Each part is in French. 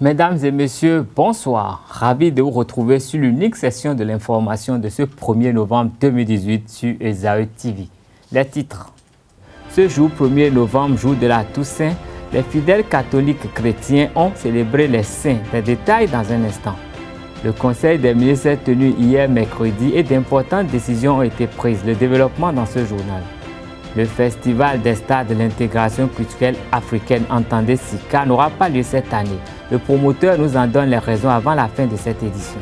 Mesdames et messieurs, bonsoir. Ravi de vous retrouver sur l'unique session de l'information de ce 1er novembre 2018 sur Esaü TV. Les titres. Ce jour 1er novembre, jour de la Toussaint, les fidèles catholiques chrétiens ont célébré les saints. Les détails dans un instant. Le Conseil des ministres s'est tenu hier mercredi et d'importantes décisions ont été prises. Le développement dans ce journal. Le Festival des stars de l'intégration culturelle africaine, entendez SICA, n'aura pas lieu cette année. Le promoteur nous en donne les raisons avant la fin de cette édition.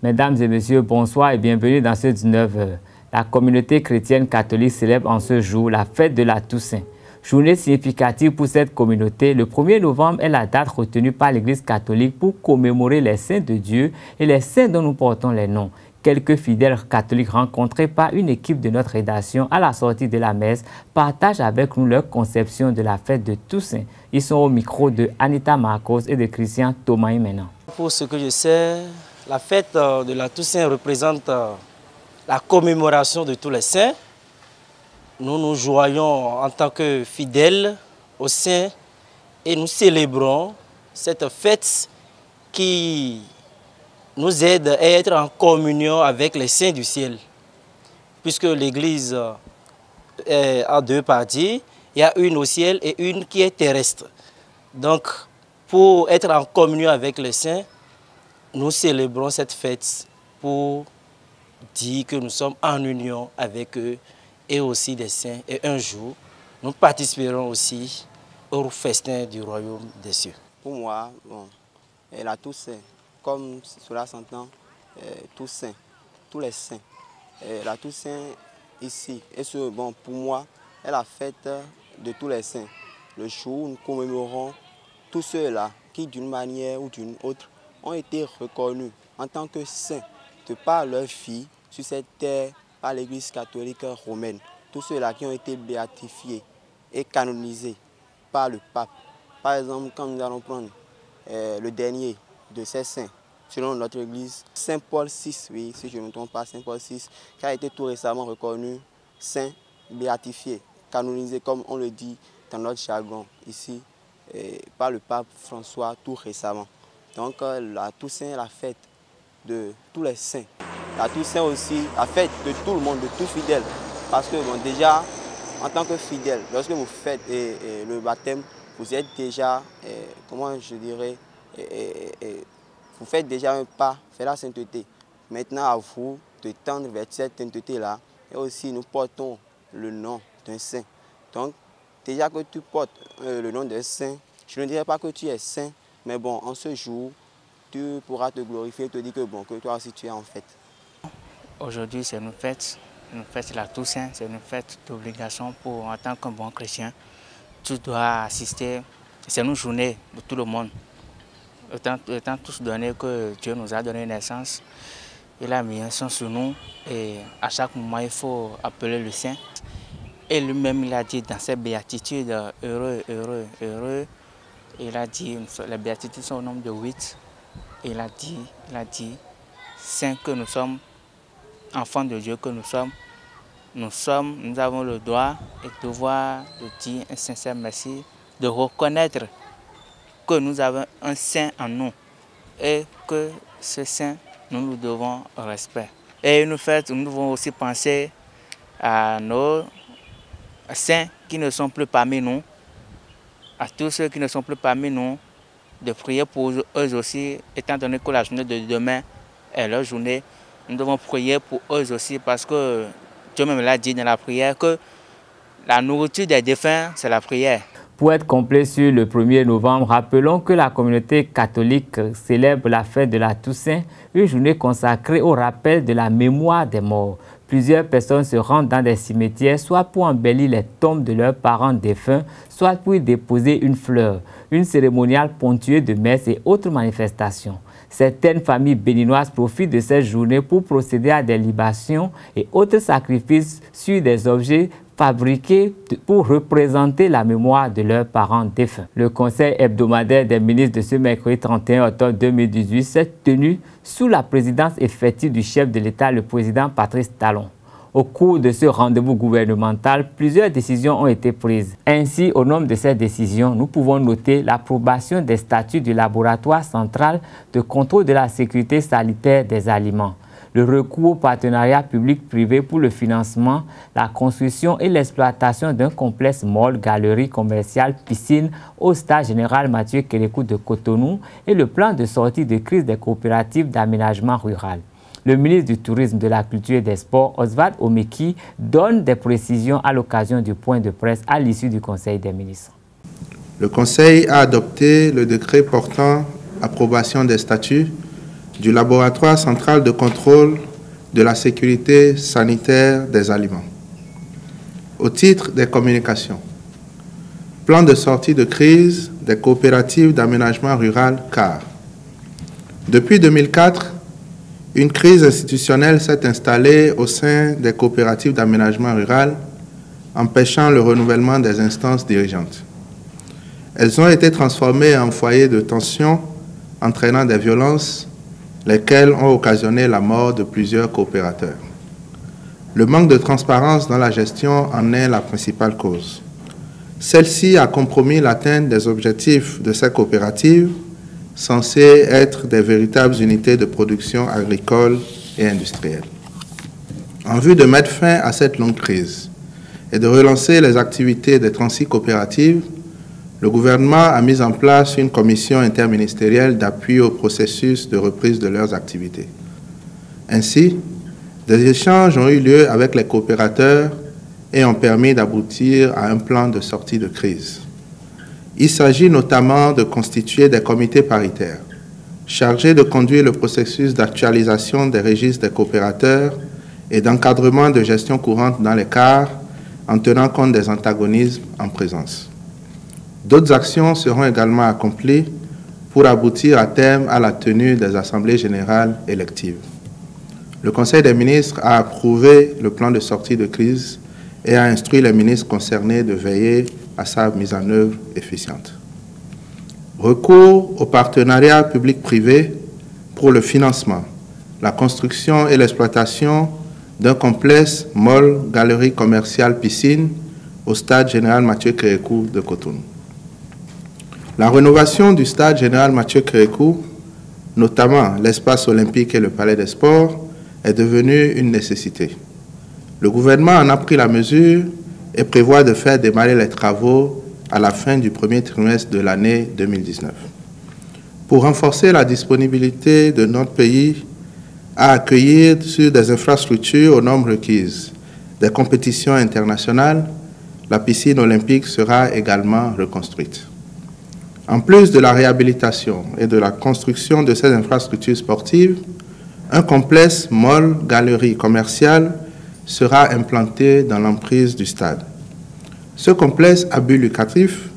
Mesdames et messieurs, bonsoir et bienvenue dans ce 19h. La communauté chrétienne catholique célèbre en ce jour la fête de la Toussaint. Journée significative pour cette communauté, le 1er novembre est la date retenue par l'Église catholique pour commémorer les saints de Dieu et les saints dont nous portons les noms. Quelques fidèles catholiques rencontrés par une équipe de notre rédaction à la sortie de la messe partagent avec nous leur conception de la fête de Toussaint. Ils sont au micro de Anita Marcos et de Christian Thomas maintenant. Pour ce que je sais, la fête de la Toussaint représente la commémoration de tous les saints. Nous nous joignons en tant que fidèles aux saints et nous célébrons cette fête qui nous aide à être en communion avec les saints du ciel. Puisque l'Église est en deux parties, il y a une au ciel et une qui est terrestre. Donc, pour être en communion avec les saints, nous célébrons cette fête pour dire que nous sommes en union avec eux et aussi des saints. Et un jour, nous participerons aussi au festin du royaume des cieux. Pour moi, la Toussaint, comme cela s'entend, tous saints, tous les saints. La Toussaint ici, pour moi, est la fête de tous les saints. Le jour où nous commémorons tous ceux-là qui, d'une manière ou d'une autre, ont été reconnus en tant que saints de par leur vie sur cette terre par l'Église catholique romaine. Tous ceux-là qui ont été béatifiés et canonisés par le pape. Par exemple, quand nous allons prendre le dernier de ces saints, selon notre Église, Saint Paul VI, oui, si je ne me trompe pas, Saint Paul VI, qui a été tout récemment reconnu saint, béatifié, canonisé, comme on le dit dans notre jargon ici, par le pape François tout récemment. Donc la Toussaint est la fête de tous les saints. La Toussaint aussi, la fête de tout le monde, de tout fidèle. Parce que déjà, en tant que fidèle, lorsque vous faites le baptême, vous êtes déjà, comment je dirais, vous faites déjà un pas vers la sainteté. Maintenant, à vous de tendre vers cette sainteté-là. Et aussi, nous portons le nom d'un saint. Donc, déjà que tu portes le nom d'un saint, je ne dirais pas que tu es saint, mais bon, en ce jour, tu pourras te glorifier et te dire que toi aussi tu es en fête. Aujourd'hui, c'est une fête la Toussaint, c'est une fête d'obligation pour, en tant qu'un bon chrétien. Tu dois assister, c'est une journée de tout le monde. Étant tous donné que Dieu nous a donné naissance, il a mis un sang sur nous et à chaque moment il faut appeler le Saint. Et lui-même il a dit dans ses béatitudes, heureux, heureux, heureux. Il a dit, les béatitudes sont au nombre de 8. Et il a dit, saints que nous sommes, enfants de Dieu que nous avons le droit et le devoir de dire un sincère merci, de reconnaître que nous avons un saint en nous et que ce saint, nous devons respect. Et nous devons aussi penser à nos saints qui ne sont plus parmi nous, à tous ceux qui ne sont plus parmi nous, de prier pour eux aussi, étant donné que la journée de demain est leur journée. Nous devons prier pour eux aussi parce que Dieu même l'a dit dans la prière que la nourriture des défunts, c'est la prière. Pour être complet sur le 1er novembre, rappelons que la communauté catholique célèbre la fête de la Toussaint, une journée consacrée au rappel de la mémoire des morts. Plusieurs personnes se rendent dans des cimetières, soit pour embellir les tombes de leurs parents défunts, soit pour y déposer une fleur, une cérémoniale ponctuée de messes et autres manifestations. Certaines familles béninoises profitent de cette journée pour procéder à des libations et autres sacrifices sur des objets fabriqués pour représenter la mémoire de leurs parents défunts. Le conseil hebdomadaire des ministres de ce mercredi 31 octobre 2018 s'est tenu sous la présidence effective du chef de l'État, le président Patrice Talon. Au cours de ce rendez-vous gouvernemental, plusieurs décisions ont été prises. Ainsi, au nombre de ces décisions, nous pouvons noter l'approbation des statuts du laboratoire central de contrôle de la sécurité sanitaire des aliments, le recours au partenariat public-privé pour le financement, la construction et l'exploitation d'un complexe mall, galerie commerciale, piscine au stade général Mathieu Kérékou de Cotonou et le plan de sortie de crise des coopératives d'aménagement rural. Le ministre du Tourisme, de la Culture et des Sports, Oswald Omeki, donne des précisions à l'occasion du point de presse à l'issue du Conseil des ministres. Le Conseil a adopté le décret portant approbation des statuts du laboratoire central de contrôle de la sécurité sanitaire des aliments. Au titre des communications, plan de sortie de crise des coopératives d'aménagement rural CAR. Depuis 2004, une crise institutionnelle s'est installée au sein des coopératives d'aménagement rural, empêchant le renouvellement des instances dirigeantes. Elles ont été transformées en foyers de tension, entraînant des violences, lesquelles ont occasionné la mort de plusieurs coopérateurs. Le manque de transparence dans la gestion en est la principale cause. Celle-ci a compromis l'atteinte des objectifs de ces coopératives, censées être des véritables unités de production agricole et industrielle. En vue de mettre fin à cette longue crise et de relancer les activités des 36 coopératives, le gouvernement a mis en place une commission interministérielle d'appui au processus de reprise de leurs activités. Ainsi, des échanges ont eu lieu avec les coopérateurs et ont permis d'aboutir à un plan de sortie de crise. Il s'agit notamment de constituer des comités paritaires, chargés de conduire le processus d'actualisation des registres des coopérateurs et d'encadrement de gestion courante dans les CAR, en tenant compte des antagonismes en présence. D'autres actions seront également accomplies pour aboutir à terme à la tenue des assemblées générales électives. Le Conseil des ministres a approuvé le plan de sortie de crise et a instruit les ministres concernés de veiller à sa mise en œuvre efficiente. Recours au partenariat public-privé pour le financement, la construction et l'exploitation d'un complexe mall, galerie commerciale, piscine au stade général Mathieu Kérékou de Cotonou. La rénovation du stade général Mathieu Kérékou, notamment l'espace olympique et le palais des sports, est devenue une nécessité. Le gouvernement en a pris la mesure et prévoit de faire démarrer les travaux à la fin du premier trimestre de l'année 2019. Pour renforcer la disponibilité de notre pays à accueillir sur des infrastructures aux normes requises des compétitions internationales, la piscine olympique sera également reconstruite. En plus de la réhabilitation et de la construction de ces infrastructures sportives, un complexe mall, galerie commerciale sera implanté dans l'emprise du stade. Ce complexe à but lucratif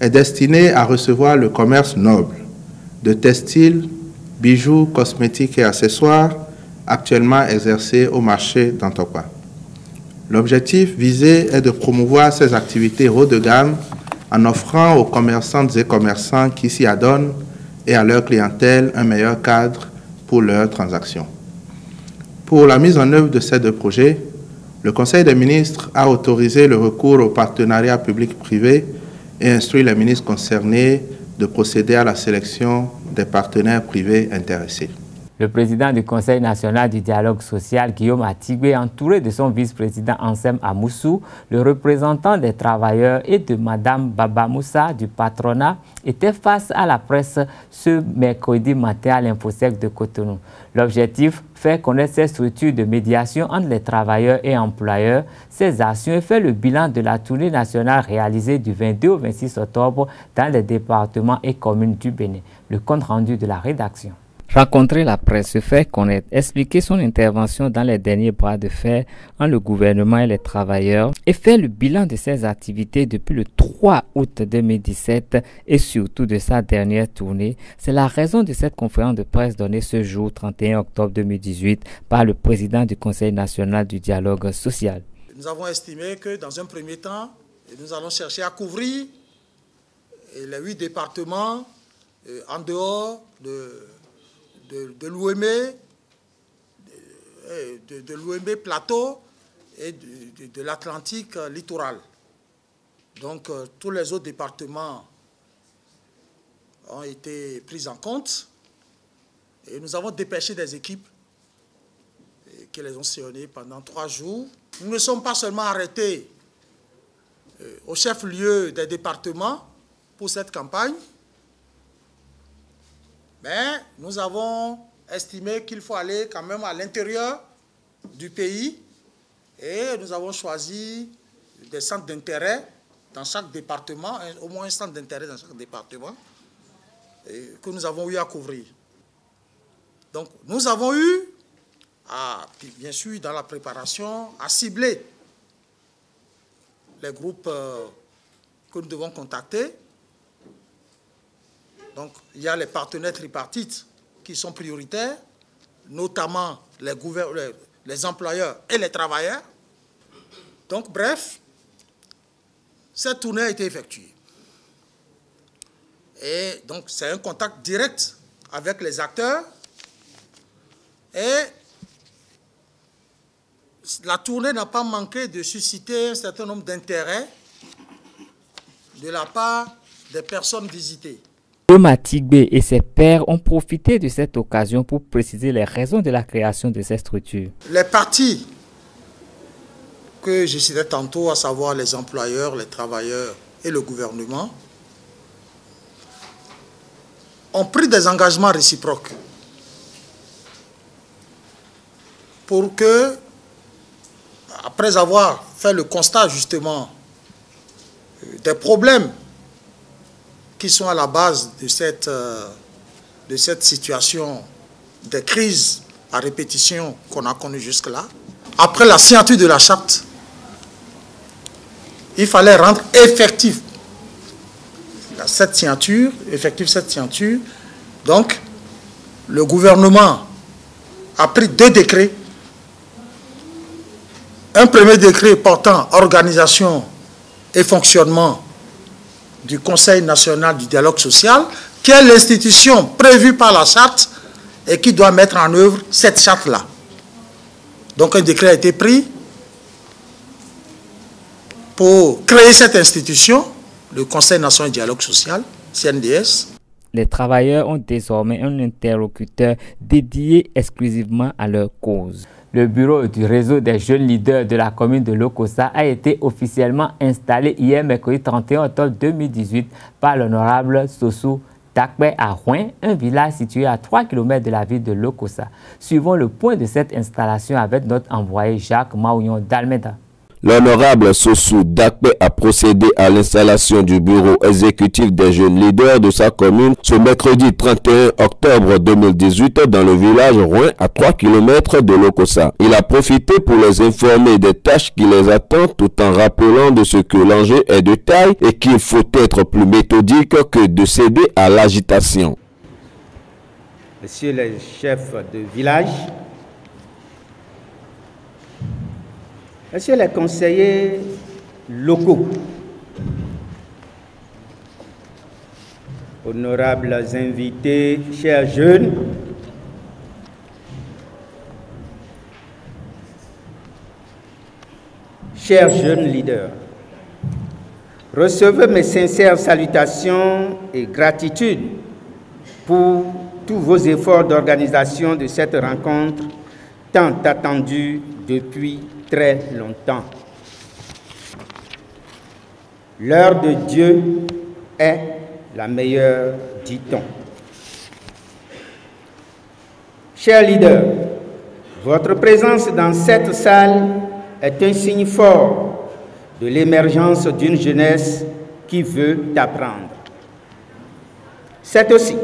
est destiné à recevoir le commerce noble de textiles, bijoux, cosmétiques et accessoires actuellement exercés au marché d'Antokwa. L'objectif visé est de promouvoir ces activités haut de gamme en offrant aux commerçantes et commerçants qui s'y adonnent et à leur clientèle un meilleur cadre pour leurs transactions. Pour la mise en œuvre de ces deux projets, le Conseil des ministres a autorisé le recours au partenariat public-privé et instruit les ministres concernés de procéder à la sélection des partenaires privés intéressés. Le président du Conseil national du dialogue social, Guillaume Atigbe, entouré de son vice-président Ansem Amoussou, le représentant des travailleurs et de Mme Baba Moussa du patronat, était face à la presse ce mercredi matin à l'Infosec de Cotonou. L'objectif, faire connaître ces structures de médiation entre les travailleurs et employeurs, ces actions et faire le bilan de la tournée nationale réalisée du 22 au 26 octobre dans les départements et communes du Bénin. Le compte rendu de la rédaction. Rencontrer la presse, se faire connaître, expliquer son intervention dans les derniers bras de fer entre le gouvernement et les travailleurs et faire le bilan de ses activités depuis le 3 août 2017 et surtout de sa dernière tournée, c'est la raison de cette conférence de presse donnée ce jour 31 octobre 2018 par le président du Conseil national du dialogue social. Nous avons estimé que dans un premier temps, nous allons chercher à couvrir les 8 départements en dehors de l'OME, de l'OME Plateau et de l'Atlantique littoral. Donc tous les autres départements ont été pris en compte et nous avons dépêché des équipes qui les ont sillonnées pendant 3 jours. Nous ne sommes pas seulement arrêtés au chef-lieu des départements pour cette campagne, mais nous avons estimé qu'il faut aller quand même à l'intérieur du pays et nous avons choisi des centres d'intérêt dans chaque département, au moins un centre d'intérêt dans chaque département que nous avons eu à couvrir. Donc nous avons eu, bien sûr dans la préparation, à cibler les groupes que nous devons contacter. Donc, il y a les partenaires tripartites qui sont prioritaires, notamment les employeurs et les travailleurs. Donc, bref, cette tournée a été effectuée. Et donc, c'est un contact direct avec les acteurs. Et la tournée n'a pas manqué de susciter un certain nombre d'intérêts de la part des personnes visitées. Matigbe et ses pairs ont profité de cette occasion pour préciser les raisons de la création de ces structures. Les partis que je citais tantôt, à savoir les employeurs, les travailleurs et le gouvernement, ont pris des engagements réciproques pour que, après avoir fait le constat justement des problèmes qui sont à la base de cette situation de crise à répétition qu'on a connue jusque-là. Après la signature de la charte, il fallait rendre effective cette signature. Donc, le gouvernement a pris 2 décrets. Un premier décret portant organisation et fonctionnement du Conseil national du dialogue social, qui est l'institution prévue par la charte et qui doit mettre en œuvre cette charte-là. Donc un décret a été pris pour créer cette institution, le Conseil national du dialogue social, CNDS. Les travailleurs ont désormais un interlocuteur dédié exclusivement à leur cause. Le bureau du réseau des jeunes leaders de la commune de Lokossa a été officiellement installé hier mercredi 31 octobre 2018 par l'honorable Sossou Dakpe à Rouen, un village situé à 3 km de la ville de Lokossa. Suivons le point de cette installation avec notre envoyé Jacques Maouillon d'Almeida. L'honorable Sossou Dakpe a procédé à l'installation du bureau exécutif des jeunes leaders de sa commune ce mercredi 31 octobre 2018 dans le village Rouen à 3 km de Lokossa. Il a profité pour les informer des tâches qui les attendent tout en rappelant de ce que l'enjeu est de taille et qu'il faut être plus méthodique que de céder à l'agitation. Monsieur le chef de village, Messieurs les conseillers locaux, honorables invités, chers jeunes, chers jeunes leaders, recevez mes sincères salutations et gratitude pour tous vos efforts d'organisation de cette rencontre tant attendue depuis très longtemps. L'heure de Dieu est la meilleure, dit-on. Chers leaders, votre présence dans cette salle est un signe fort de l'émergence d'une jeunesse qui veut apprendre. C'est aussi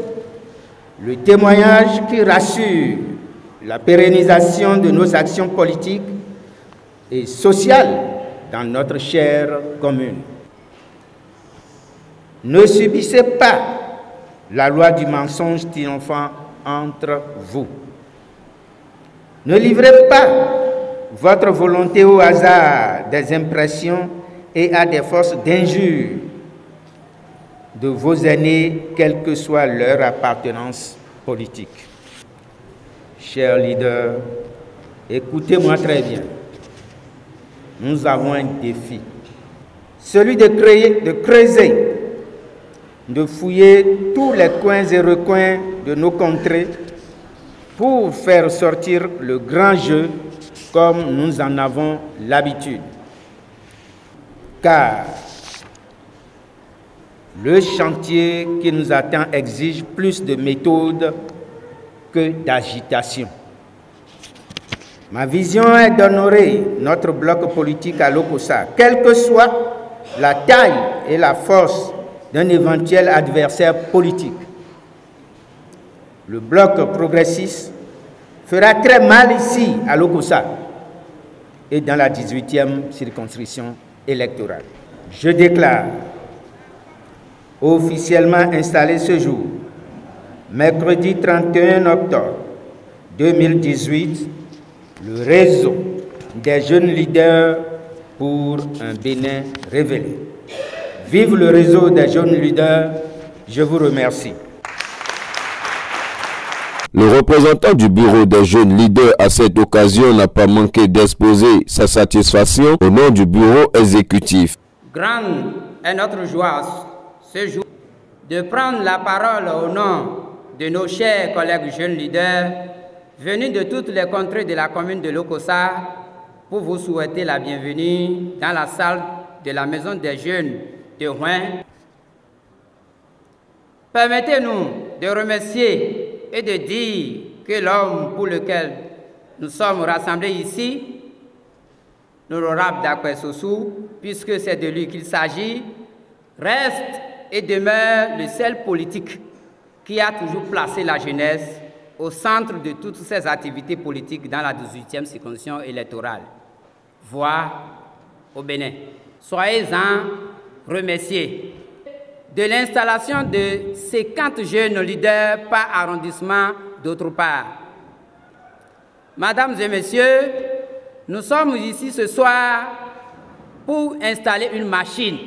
le témoignage qui rassure la pérennisation de nos actions politiques et sociales dans notre chère commune. Ne subissez pas la loi du mensonge triomphant entre vous. Ne livrez pas votre volonté au hasard des impressions et à des forces d'injure de vos aînés, quelle que soit leur appartenance politique. Chers leaders, écoutez-moi très bien. nous avons un défi. Celui de creuser, de fouiller tous les coins et recoins de nos contrées pour faire sortir le grand jeu comme nous en avons l'habitude. Car le chantier qui nous attend exige plus de méthode que d'agitation. Ma vision est d'honorer notre bloc politique à Lokossa, quelle que soit la taille et la force d'un éventuel adversaire politique. Le bloc progressiste fera très mal ici à Lokossa et dans la 18e circonscription électorale. Je déclare officiellement installé ce jour, mercredi 31 octobre 2018, le réseau des jeunes leaders pour un Bénin révélé. Vive le réseau des jeunes leaders, je vous remercie. Le représentant du bureau des jeunes leaders à cette occasion n'a pas manqué d'exposer sa satisfaction au nom du bureau exécutif. Grande est notre joie ce jour de prendre la parole au nom de nos chers collègues jeunes leaders venus de toutes les contrées de la commune de Lokossa pour vous souhaiter la bienvenue dans la salle de la Maison des Jeunes de Rouen. Permettez-nous de remercier et de dire que l'homme pour lequel nous sommes rassemblés ici, l'honorable Dakwé Sossou, puisque c'est de lui qu'il s'agit, reste et demeure le seul politique qui a toujours placé la jeunesse au centre de toutes ses activités politiques dans la 18e circonscription électorale, voire au Bénin. Soyez-en remerciés. De l'installation de 50 jeunes leaders par arrondissement d'autre part. Mesdames et messieurs, nous sommes ici ce soir pour installer une machine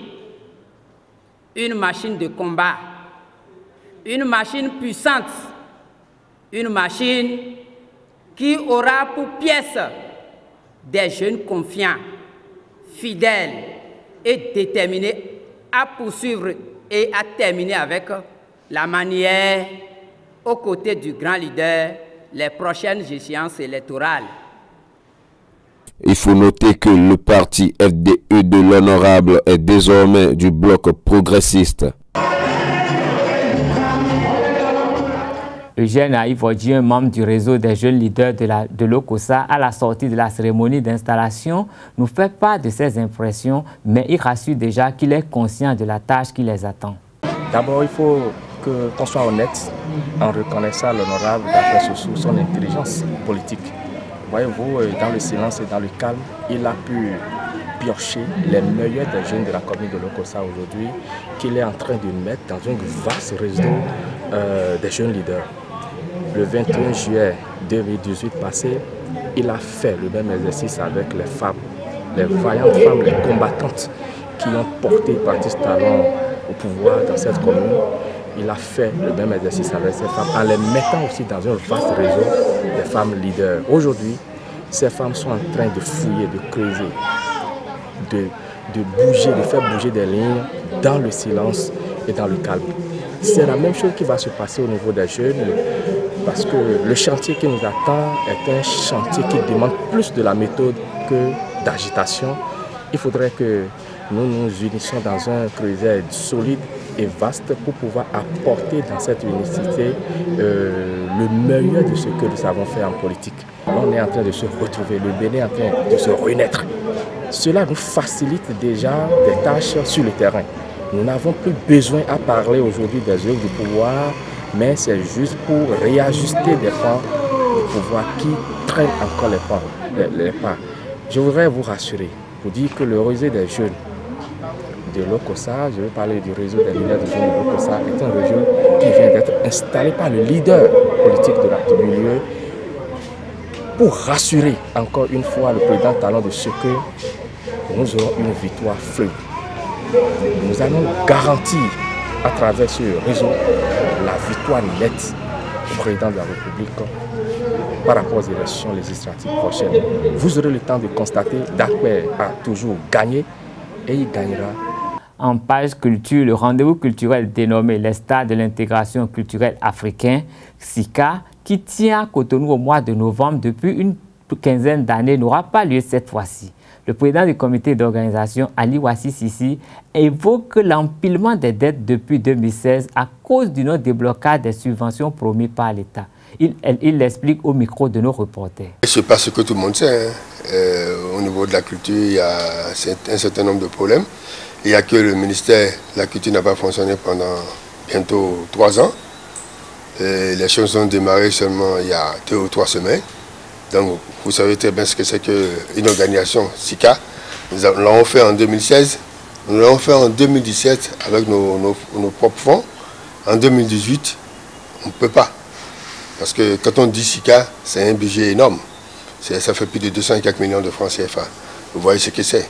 de combat, une machine puissante, une machine qui aura pour pièce des jeunes confiants, fidèles et déterminés à poursuivre et à terminer avec la manière, aux côtés du grand leader, les prochaines échéances électorales. Il faut noter que le parti FDE de l'honorable est désormais du bloc progressiste. Eugène Aïvodji, un membre du réseau des jeunes leaders de Lokossa, à la sortie de la cérémonie d'installation, nous fait part de ses impressions, mais il rassure déjà qu'il est conscient de la tâche qui les attend. D'abord, il faut qu'on soit honnête en reconnaissant l'honorable Dakwé Sossou son intelligence politique. Voyez-vous, dans le silence et dans le calme, il a pu piocher les meilleurs des jeunes de la commune de Lokossa aujourd'hui, qu'il est en train de mettre dans un vaste réseau des jeunes leaders. Le 21 juillet 2018 passé, il a fait le même exercice avec les femmes, les vaillantes femmes, les combattantes qui ont porté Baptiste Talon au pouvoir dans cette commune. Il a fait le même exercice avec ces femmes en les mettant aussi dans un vaste réseau des femmes leaders. Aujourd'hui, ces femmes sont en train de fouiller, de creuser, de bouger, de faire bouger des lignes dans le silence et dans le calme. C'est la même chose qui va se passer au niveau des jeunes parce que le chantier qui nous attend est un chantier qui demande plus de la méthode que d'agitation. Il faudrait que nous nous unissions dans un creuset solide et vaste pour pouvoir apporter dans cette unicité le meilleur de ce que nous avons fait en politique. On est en train de se retrouver, le Bénin est en train de se renaître. Cela nous facilite déjà des tâches sur le terrain. Nous n'avons plus besoin à parler aujourd'hui des œuvres du pouvoir, mais c'est juste pour réajuster des pas du pouvoir qui traînent encore les pas. Je voudrais vous rassurer, vous dire que le réseau des jeunes de Lokossa, je vais parler du réseau des leaders de jeunes de Lokossa, est un réseau qui vient d'être installé par le leader politique du milieu pour rassurer encore une fois le président Talon de ce que nous aurons une victoire fluide. Nous allons garantir à travers ce réseau la victoire nette du président de la République par rapport aux élections législatives prochaines. Vous aurez le temps de constater Dakpe a toujours gagné et il gagnera. En page culture, le rendez-vous culturel dénommé les Stars de l'intégration culturelle africaine, SICA, qui tient à Cotonou au mois de novembre depuis une quinzaine d'années, n'aura pas lieu cette fois-ci. Le président du comité d'organisation, Ali Wassi Sissi, évoque l'empilement des dettes depuis 2016 à cause du non-déblocage des subventions promises par l'État. Il l'explique au micro de nos reporters. C'est pas ce que tout le monde sait. Au niveau de la culture, il y a un certain nombre de problèmes. Il n'y a que le ministère de la Culture n'a pas fonctionné pendant bientôt 3 ans. Et les choses ont démarré seulement il y a 2 ou 3 semaines. Donc vous savez très bien ce que c'est qu'une organisation, SICA. Nous l'avons fait en 2016, nous l'avons fait en 2017 avec nos propres fonds. En 2018, on ne peut pas. Parce que quand on dit SICA, c'est un budget énorme. Ça fait plus de 204 millions de francs CFA. Vous voyez ce que c'est.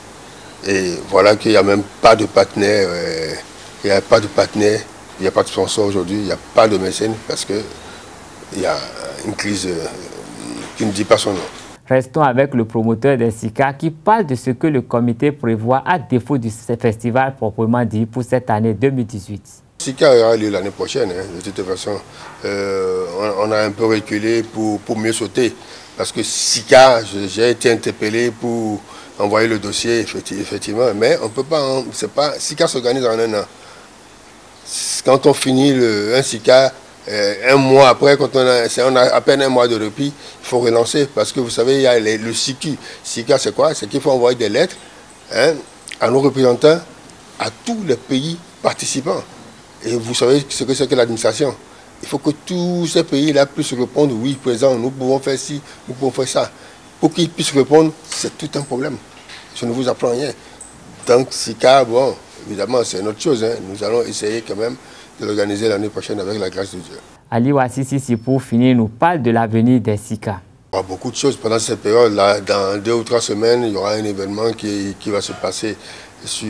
Et voilà qu'il n'y a même pas de partenaire, il n'y a pas de partenaire, il n'y a pas de sponsor aujourd'hui, il n'y a pas de mécène parce qu'il y a une crise qui ne dit pas son nom. Restons avec le promoteur des SICA qui parle de ce que le comité prévoit à défaut du festival proprement dit pour cette année 2018. SICA aura lieu l'année prochaine, hein. De toute façon. On a un peu reculé pour mieux sauter parce que SICA, j'ai été interpellé pour envoyer le dossier, effectivement, mais on ne peut pas, SICA s'organise en un an. Quand on finit un SICA, un mois après, quand on a à peine un mois de répit, il faut relancer, parce que vous savez, il y a le SICU. SICA, c'est quoi? C'est qu'il faut envoyer des lettres, hein, à nos représentants, à tous les pays participants. Et vous savez ce que c'est que l'administration. Il faut que tous ces pays-là puissent répondre, oui, présent, nous pouvons faire ci, nous pouvons faire ça. Pour qu'ils puissent répondre, c'est tout un problème. Je ne vous apprends rien. Donc, SICA, bon, évidemment, c'est une autre chose. Hein. Nous allons essayer quand même de l'organiser l'année prochaine avec la grâce de Dieu. Ali Wassi Sissi, pour finir, nous parle de l'avenir des SICA. Il y aura beaucoup de choses pendant cette période-là. Dans 2 ou 3 semaines, il y aura un événement qui va se passer sur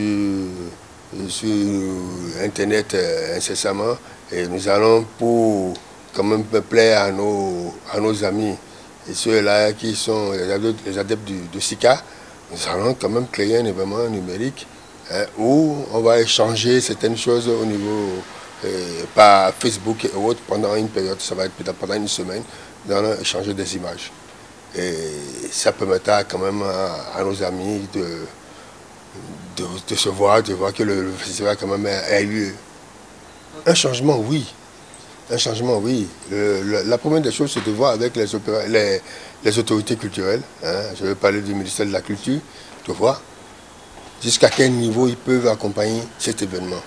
Internet incessamment. Et nous allons, pour quand même plaire à nos amis, et ceux-là qui sont les adeptes de SICA, nous allons quand même créer un événement numérique où on va échanger certaines choses au niveau par Facebook et autres pendant une période, ça va être peut-être pendant une semaine, nous allons échanger des images. Et ça permettra quand même à nos amis de se voir, de voir que le festival quand même a eu lieu. Un changement, oui. Un changement, oui. La première des choses, c'est de voir avec les autorités culturelles. Hein, je vais parler du ministère de la Culture, de voir jusqu'à quel niveau ils peuvent accompagner cet événement.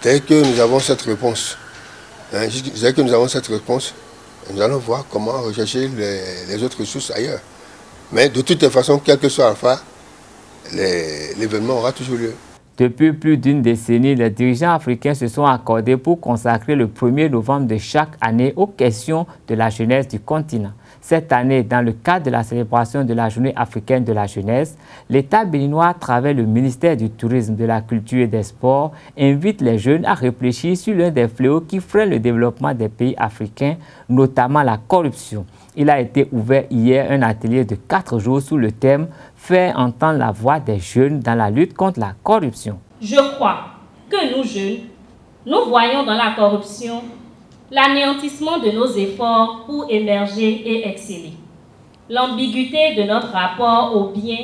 Dès que nous avons cette réponse, nous allons voir comment rechercher les autres ressources ailleurs. Mais de toute façon, quel que soit Alpha, l'événement aura toujours lieu. Depuis plus d'une décennie, les dirigeants africains se sont accordés pour consacrer le 1er novembre de chaque année aux questions de la jeunesse du continent. Cette année, dans le cadre de la célébration de la Journée africaine de la jeunesse, l'État béninois, à travers le ministère du Tourisme, de la Culture et des Sports, invite les jeunes à réfléchir sur l'un des fléaux qui freine le développement des pays africains, notamment la corruption. Il a été ouvert hier un atelier de 4 jours sous le thème « Faire entendre la voix des jeunes dans la lutte contre la corruption ». Je crois que nous jeunes, nous voyons dans la corruption l'anéantissement de nos efforts pour émerger et exceller, l'ambiguïté de notre rapport au bien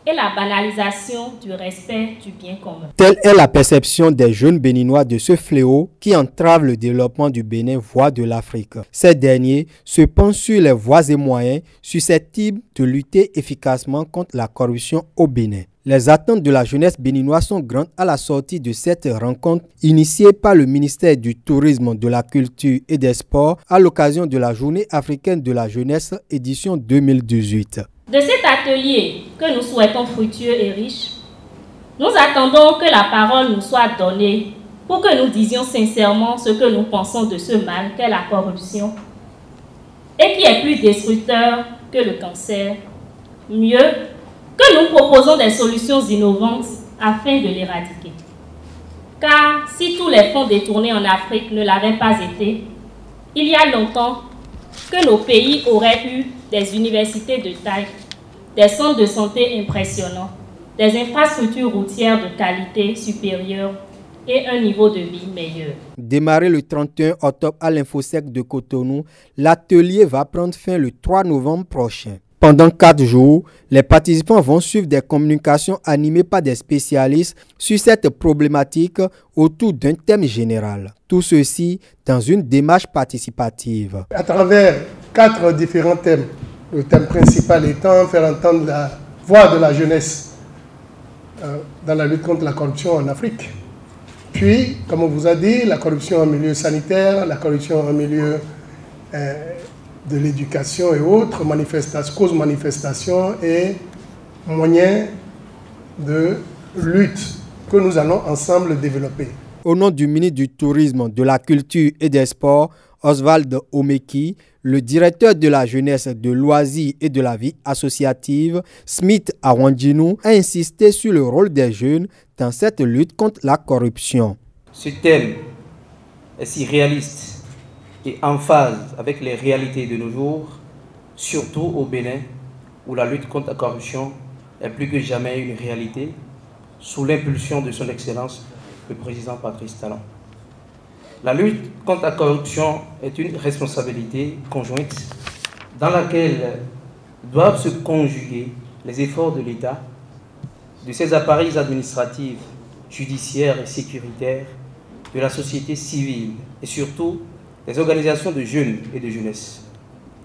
et la banalisation du respect du bien commun. Telle est la perception des jeunes béninois de ce fléau qui entrave le développement du Bénin, voire de l'Afrique. Ces derniers se penchent sur les voies et moyens susceptibles de lutter efficacement contre la corruption au Bénin. Les attentes de la jeunesse béninoise sont grandes à la sortie de cette rencontre initiée par le ministère du Tourisme, de la Culture et des Sports à l'occasion de la Journée africaine de la jeunesse édition 2018. De cet atelier que nous souhaitons fructueux et riche, nous attendons que la parole nous soit donnée pour que nous disions sincèrement ce que nous pensons de ce mal qu'est la corruption et qui est plus destructeur que le cancer. Mieux, que nous proposons des solutions innovantes afin de l'éradiquer. Car si tous les fonds détournés en Afrique ne l'avaient pas été, il y a longtemps, que nos pays auraient eu des universités de taille, des centres de santé impressionnants, des infrastructures routières de qualité supérieure et un niveau de vie meilleur. Démarré le 31 octobre à l'Infosec de Cotonou, l'atelier va prendre fin le 3 novembre prochain. Pendant 4 jours, les participants vont suivre des communications animées par des spécialistes sur cette problématique autour d'un thème général. Tout ceci dans une démarche participative. À travers 4 différents thèmes, le thème principal étant faire entendre la voix de la jeunesse dans la lutte contre la corruption en Afrique. Puis, comme on vous a dit, la corruption en milieu sanitaire, la corruption en milieu de l'éducation et autres, causes manifestations et moyens de lutte que nous allons ensemble développer. Au nom du ministre du Tourisme, de la Culture et des Sports, Oswald Omeki, le directeur de la jeunesse, de loisirs et de la vie associative, Smith Awanjinou, a insisté sur le rôle des jeunes dans cette lutte contre la corruption. Ce thème est si réaliste et en phase avec les réalités de nos jours, surtout au Bénin, où la lutte contre la corruption est plus que jamais une réalité, sous l'impulsion de son Excellence, le président Patrice Talon. La lutte contre la corruption est une responsabilité conjointe dans laquelle doivent se conjuguer les efforts de l'État, de ses appareils administratifs, judiciaires et sécuritaires, de la société civile et surtout des organisations de jeunes et de jeunesse.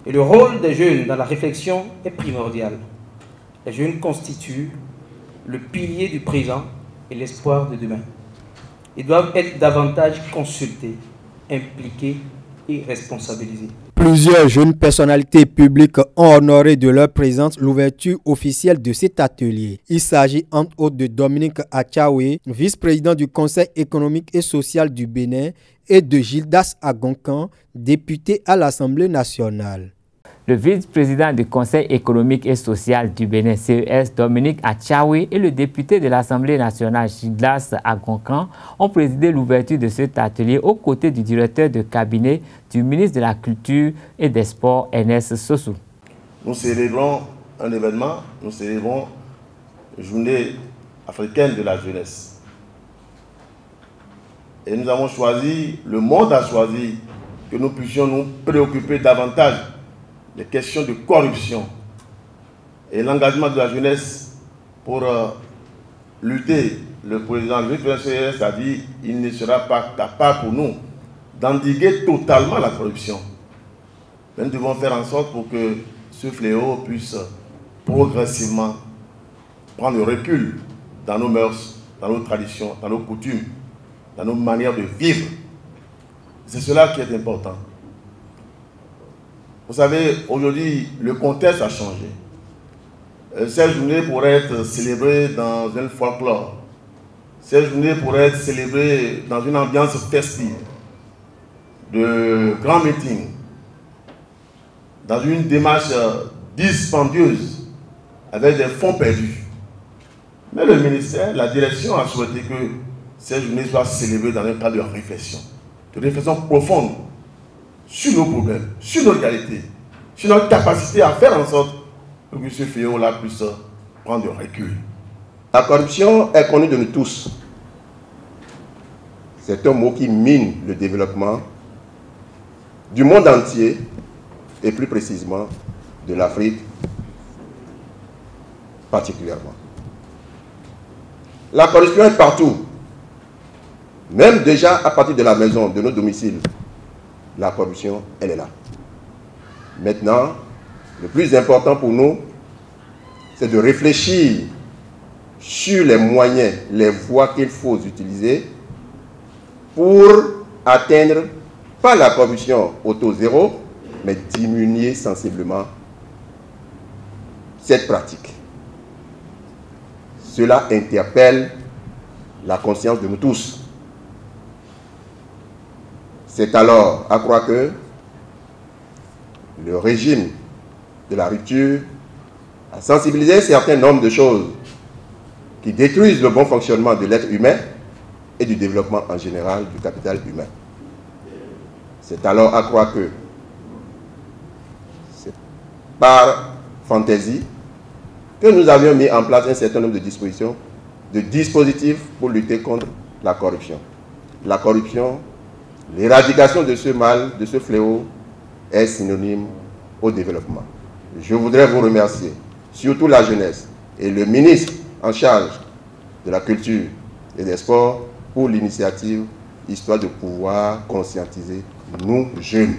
Et le rôle des jeunes dans la réflexion est primordial. Les jeunes constituent le pilier du présent et l'espoir de demain. Ils doivent être davantage consultés, impliqués et responsabilisés. Plusieurs jeunes personnalités publiques ont honoré de leur présence l'ouverture officielle de cet atelier. Il s'agit entre autres de Dominique Achaoué, vice-président du Conseil économique et social du Bénin, et de Gildas Agonkan, député à l'Assemblée nationale. Le vice-président du Conseil économique et social du Bénin, CES, Dominique Achaoué, et le député de l'Assemblée nationale, Gildas Agonkan, ont présidé l'ouverture de cet atelier aux côtés du directeur de cabinet du ministre de la Culture et des Sports, Ernest Sossou. Nous célébrons un événement, nous célébrons la Journée africaine de la jeunesse. Et nous avons choisi, le monde a choisi, que nous puissions nous préoccuper davantage des questions de corruption et l'engagement de la jeunesse pour lutter. Le président du CES a dit qu'il ne sera pas capable pour nous d'endiguer totalement la corruption. Mais nous devons faire en sorte pour que ce fléau puisse progressivement prendre le recul dans nos mœurs, dans nos traditions, dans nos coutumes, dans nos manières de vivre. C'est cela qui est important. Vous savez, aujourd'hui, le contexte a changé. Cette journée pourrait être célébrée dans un folklore. Cette journée pourrait être célébrée dans une ambiance festive, de grands meetings, dans une démarche dispendieuse, avec des fonds perdus. Mais le ministère, la direction a souhaité que cette journée soit célébrée dans un cadre de réflexion profonde sur nos problèmes, sur nos qualités, sur notre capacité à faire en sorte que ce fléau-là puisse prendre du recul. La corruption est connue de nous tous. C'est un mot qui mine le développement du monde entier et plus précisément de l'Afrique particulièrement. La corruption est partout. Même déjà à partir de la maison, de nos domiciles, la corruption, elle est là. Maintenant, le plus important pour nous, c'est de réfléchir sur les moyens, les voies qu'il faut utiliser pour atteindre, pas la corruption au taux zéro, mais diminuer sensiblement cette pratique. Cela interpelle la conscience de nous tous. C'est alors à croire que le régime de la rupture a sensibilisé un certain nombre de choses qui détruisent le bon fonctionnement de l'être humain et du développement en général du capital humain. C'est alors à croire que par fantaisie que nous avions mis en place un certain nombre de dispositifs pour lutter contre la corruption. La corruption, l'éradication de ce mal, de ce fléau, est synonyme au développement. Je voudrais vous remercier, surtout la jeunesse et le ministre en charge de la culture et des sports pour l'initiative, histoire de pouvoir conscientiser nous jeunes.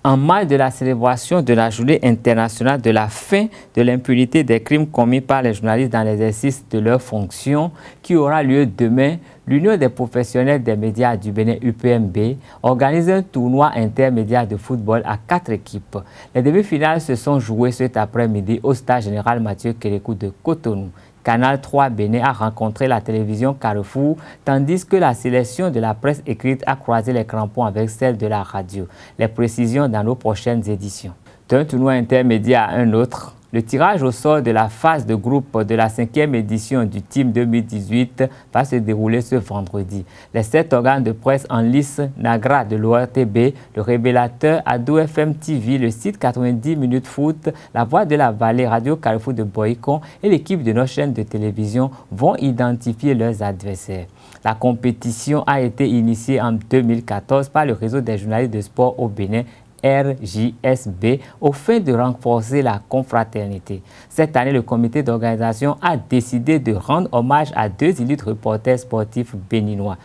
En marge de la célébration de la journée internationale de la fin de l'impunité des crimes commis par les journalistes dans l'exercice de leurs fonctions, qui aura lieu demain, l'Union des professionnels des médias du Bénin UPMB organise un tournoi intermédiaire de football à 4 équipes. Les demi-finales se sont jouées cet après-midi au stade général Mathieu Kérékou de Cotonou. Canal 3 Bénin a rencontré la télévision Carrefour, tandis que la sélection de la presse écrite a croisé les crampons avec celle de la radio. Les précisions dans nos prochaines éditions. D'un tournoi intermédiaire à un autre, le tirage au sort de la phase de groupe de la 5e édition du Team 2018 va se dérouler ce vendredi. Les 7 organes de presse en lice, Nagra de l'ORTB, le Révélateur, Ado FM TV, le site 90 minutes foot, La Voix de la Vallée, Radio Carrefour de Boycon et l'équipe de nos chaînes de télévision vont identifier leurs adversaires. La compétition a été initiée en 2014 par le réseau des journalistes de sport au Bénin, RJSB, au fin de renforcer la confraternité. Cette année, le comité d'organisation a décidé de rendre hommage à 2 illustres reporters sportifs béninois,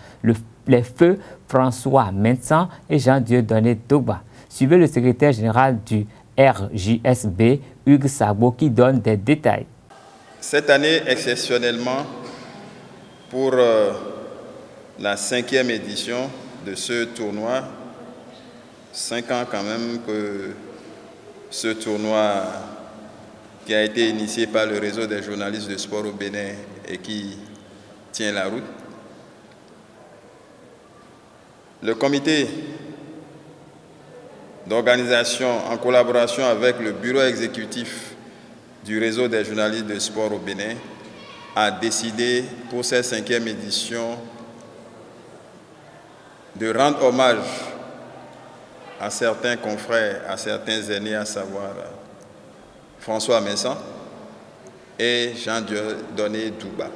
les feux François Mensan et Jean-Dieudonné Dogba. Suivez le secrétaire général du RJSB, Hugues Sabo, qui donne des détails. Cette année, exceptionnellement, pour la 5e édition de ce tournoi, 5 ans quand même que ce tournoi qui a été initié par le réseau des journalistes de sport au Bénin et qui tient la route. Le comité d'organisation en collaboration avec le bureau exécutif du réseau des journalistes de sport au Bénin a décidé pour cette 5e édition de rendre hommage à certains confrères, à certains aînés, à savoir François Mensan et Jean-Dieudonné Dogba.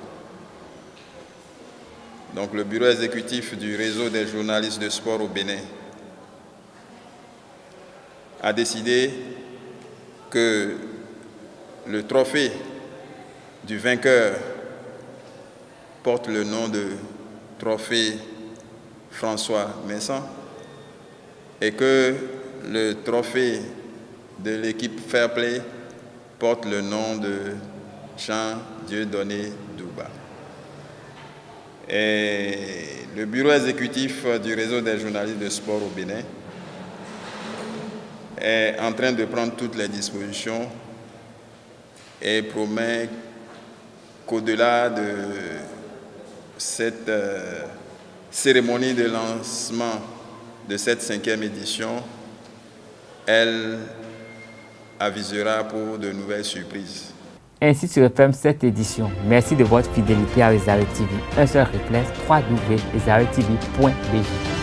Donc le bureau exécutif du réseau des journalistes de sport au Bénin a décidé que le trophée du vainqueur porte le nom de trophée François Mensan et que le trophée de l'équipe Fair Play porte le nom de Jean-Dieudonné Dogba. Et le bureau exécutif du réseau des journalistes de sport au Bénin est en train de prendre toutes les dispositions et promet qu'au-delà de cette cérémonie de lancement de cette 5e édition, elle avisera pour de nouvelles surprises. Ainsi se referme cette édition. Merci de votre fidélité à Ezarri TV. Un seul réflexe, www.ezarritv.bg.